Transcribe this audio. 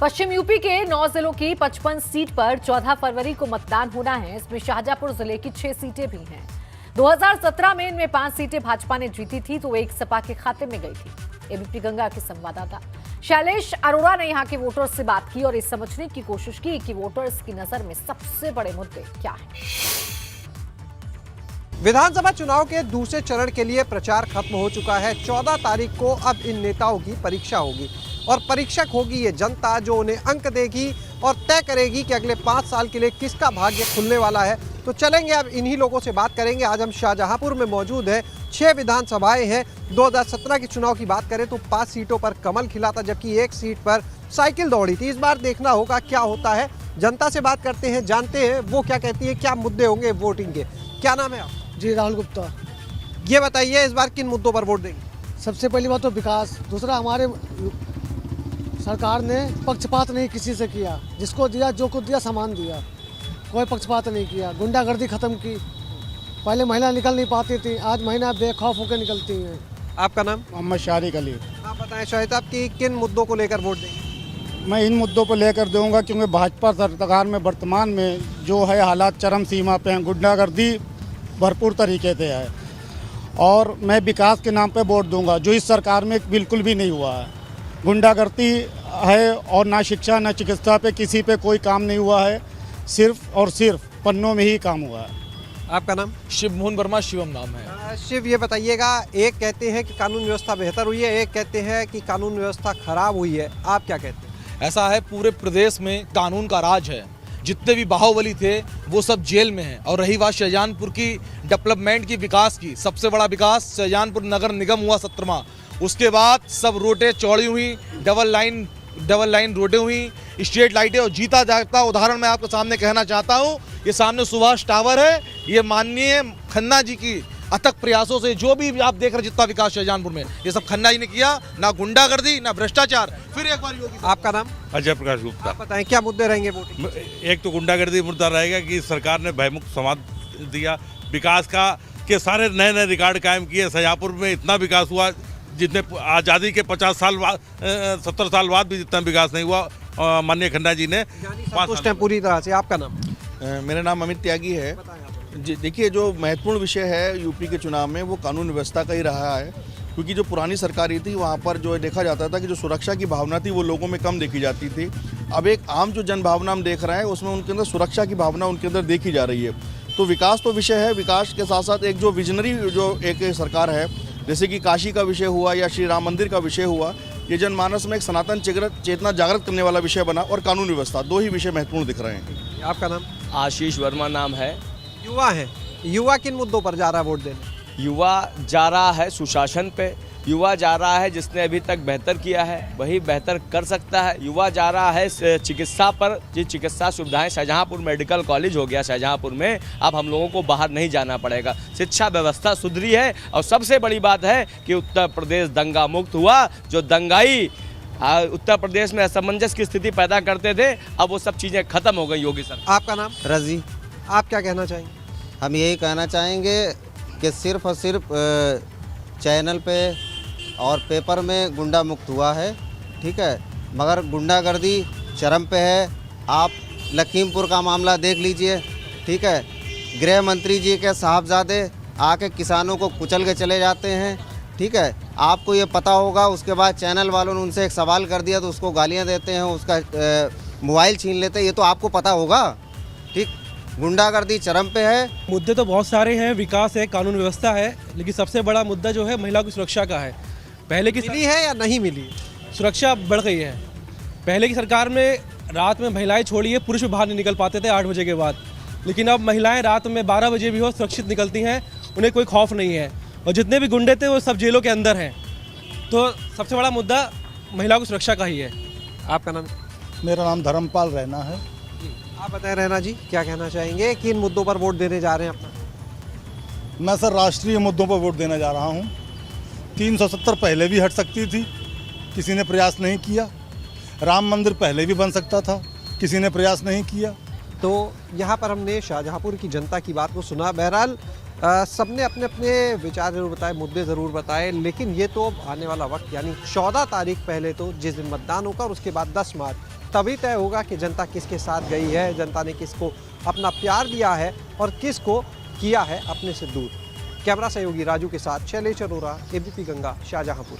पश्चिम UP के 9 जिलों की 55 सीट पर 14 फरवरी को मतदान होना है। इसमें शाहजहांपुर जिले की 6 सीटें भी हैं। 2017 में इनमें 5 सीटें भाजपा ने जीती थी तो एक सपा के खाते में गई थी। एबीपी गंगा के संवाददाता शैलेश अरोड़ा ने यहां के वोटर्स से बात की और ये समझने की कोशिश की कि वोटर्स की नजर में सबसे बड़े मुद्दे क्या हैं। विधानसभा चुनाव के दूसरे चरण के लिए प्रचार खत्म हो चुका है। 14 तारीख को अब इन नेताओं की परीक्षा होगी और परीक्षक होगी ये जनता, जो उन्हें अंक देगी और तय करेगी कि अगले 5 साल के लिए किसका भाग्य खुलने वाला है। तो चलेंगे अब इन्हीं लोगों से बात करेंगे। आज हम शाहजहांपुर में मौजूद हैं। 6 विधानसभाएं हैं। 2017 के चुनाव की बात करें तो 5 सीटों पर कमल खिला था, जबकि 1 सीट पर साइकिल दौड़ी थी। इस बार देखना होगा क्या होता है। जनता से बात करते हैं, जानते हैं वो क्या कहती है, क्या मुद्दे होंगे वोटिंग के। क्या नाम है आप? जी, राहुल गुप्ता। ये बताइए इस बार किन मुद्दों पर वोट देंगे? सबसे पहली बात तो विकास, दूसरा हमारे सरकार ने पक्षपात नहीं किसी से किया, जिसको दिया जो कुछ दिया सामान दिया, कोई पक्षपात नहीं किया। गुंडागर्दी खत्म की। पहले महिला निकल नहीं पाती थी, आज महिला बेखौफ होकर निकलती हैं। आपका नाम? मोहम्मद शारिक अली। आप बताएं शाहिद साहब कि किन मुद्दों को लेकर वोट देंगे? मैं इन मुद्दों पर लेकर दूंगा क्योंकि भाजपा सरकार में वर्तमान में जो है हालात चरम सीमा पे हैं। गुंडागर्दी भरपूर तरीके से है और मैं विकास के नाम पे वोट दूंगा, जो इस सरकार में बिल्कुल भी नहीं हुआ है। गुंडागर्दी है और ना शिक्षा ना चिकित्सा पे किसी पे कोई काम नहीं हुआ है, सिर्फ और सिर्फ पन्नों में ही काम हुआ है। आपका नाम? शिव मोहन वर्मा, शिवम नाम है। शिव, ये बताइएगा, एक कहते हैं कि कानून व्यवस्था बेहतर हुई है, एक कहते हैं कि कानून व्यवस्था खराब हुई है, आप क्या कहते हैं? ऐसा है, पूरे प्रदेश में कानून का राज है। जितने भी बाहुबली थे वो सब जेल में हैं। और रही बात शाहजहांपुर की डेवलपमेंट की, विकास की, सबसे बड़ा विकास शाहजहांपुर नगर निगम हुआ 17वां। उसके बाद सब रोडें चौड़ी हुई, डबल लाइन रोडें हुई, स्ट्रीट लाइटें। और जीता जागता उदाहरण मैं आपके सामने कहना चाहता हूँ, ये सामने सुभाष टावर है। ये माननीय खन्ना जी की अथक प्रयासों से जो भी आप देख रहे जितना विकास शाहजहांपुर में, ये सब खन्ना जी ने किया। ना गुंडागर्दी, ना भ्रष्टाचार। फिर एक बार योगी। आपका नाम? अजय प्रकाश गुप्ता। आप बताएं क्या मुद्दे रहेंगे वोटिंग? एक तो गुंडागर्दी मुद्दा रहेगा कि सरकार ने भयमुक्त समाज दिया, विकास का के सारे नए नए रिकॉर्ड कायम किए। शाहजहांपुर में इतना विकास हुआ जितने आज़ादी के 50 साल बाद 70 साल बाद भी जितना विकास नहीं हुआ माननीय खन्ना जी ने। संतुष्ट हैं पूरी तरह से। आपका नाम? मेरा नाम अमित त्यागी है। जी, देखिए, जो महत्वपूर्ण विषय है यूपी के चुनाव में वो कानून व्यवस्था का ही रहा है, क्योंकि जो पुरानी सरकारी थी वहाँ पर जो देखा जाता था कि जो सुरक्षा की भावना थी वो लोगों में कम देखी जाती थी। अब एक आम जो जन भावना हम देख रहे हैं उसमें उनके अंदर सुरक्षा की भावना उनके अंदर देखी जा रही है। तो विकास तो विषय है, विकास के साथ साथ एक जो विजनरी जो एक सरकार है, जैसे कि काशी का विषय हुआ या श्री राम मंदिर का विषय हुआ, ये जनमानस में एक सनातन चेतना जागृत करने वाला विषय बना। और कानून व्यवस्था, 2 ही विषय महत्वपूर्ण दिख रहे हैं। आपका नाम? आशीष वर्मा नाम है। युवा है, युवा किन मुद्दों पर जा रहा है वोट देने? युवा जा रहा है सुशासन पे। युवा जा रहा है जिसने अभी तक बेहतर किया है वही बेहतर कर सकता है। युवा जा रहा है चिकित्सा पर, जी चिकित्सा सुविधाएं, शाहजहांपुर मेडिकल कॉलेज हो गया शाहजहांपुर में, अब हम लोगों को बाहर नहीं जाना पड़ेगा। शिक्षा व्यवस्था सुधरी है और सबसे बड़ी बात है कि उत्तर प्रदेश दंगा मुक्त हुआ। जो दंगाई उत्तर प्रदेश में असमंजस की स्थिति पैदा करते थे, अब वो सब चीज़ें खत्म हो गई योगी सर। आपका नाम? रजी। आप क्या कहना चाहेंगे? हम यही कहना चाहेंगे कि सिर्फ और सिर्फ चैनल पे और पेपर में गुंडा मुक्त हुआ है, ठीक है, मगर गुंडागर्दी चरम पे है। आप लखीमपुर का मामला देख लीजिए, ठीक है, गृह मंत्री जी के साहबजादे आके किसानों को कुचल के चले जाते हैं, ठीक है। आपको ये पता होगा, उसके बाद चैनल वालों ने उनसे एक सवाल कर दिया तो उसको गालियां देते हैं, उसका मोबाइल छीन लेते हैं, ये तो आपको पता होगा, ठीक। गुंडागर्दी चरम पे है। मुद्दे तो बहुत सारे हैं, विकास है, कानून व्यवस्था है, लेकिन सबसे बड़ा मुद्दा जो है महिला की सुरक्षा का है। पहले की मिली है या नहीं मिली? सुरक्षा बढ़ गई है। पहले की सरकार में रात में महिलाएं छोड़िए, पुरुष भी बाहर नहीं निकल पाते थे 8 बजे के बाद, लेकिन अब महिलाएं रात में 12 बजे भी हो सुरक्षित निकलती हैं, उन्हें कोई खौफ नहीं है। और जितने भी गुंडे थे वो सब जेलों के अंदर हैं। तो सबसे बड़ा मुद्दा महिला की सुरक्षा का ही है। आपका नाम? मेरा नाम धर्मपाल रैना है। आप बताएं रैना जी, क्या कहना चाहेंगे, किन मुद्दों पर वोट देने जा रहे हैं अपना? मैं सर राष्ट्रीय मुद्दों पर वोट देने जा रहा हूँ। 370 पहले भी हट सकती थी, किसी ने प्रयास नहीं किया। राम मंदिर पहले भी बन सकता था, किसी ने प्रयास नहीं किया। तो यहाँ पर हमने शाहजहांपुर की जनता की बात को सुना। बहरहाल सबने अपने अपने विचार जरूर बताए, मुद्दे ज़रूर बताए, लेकिन ये तो आने वाला वक्त यानी 14 तारीख पहले तो जिस दिन मतदान होगा और उसके बाद 10 मार्च तभी तय होगा कि जनता किसके साथ गई है, जनता ने किसको अपना प्यार दिया है और किसको किया है अपने से दूर। कैमरा सहयोगी राजू के साथ शैलेश अरोरा, एबीपी गंगा, शाहजहांपुर।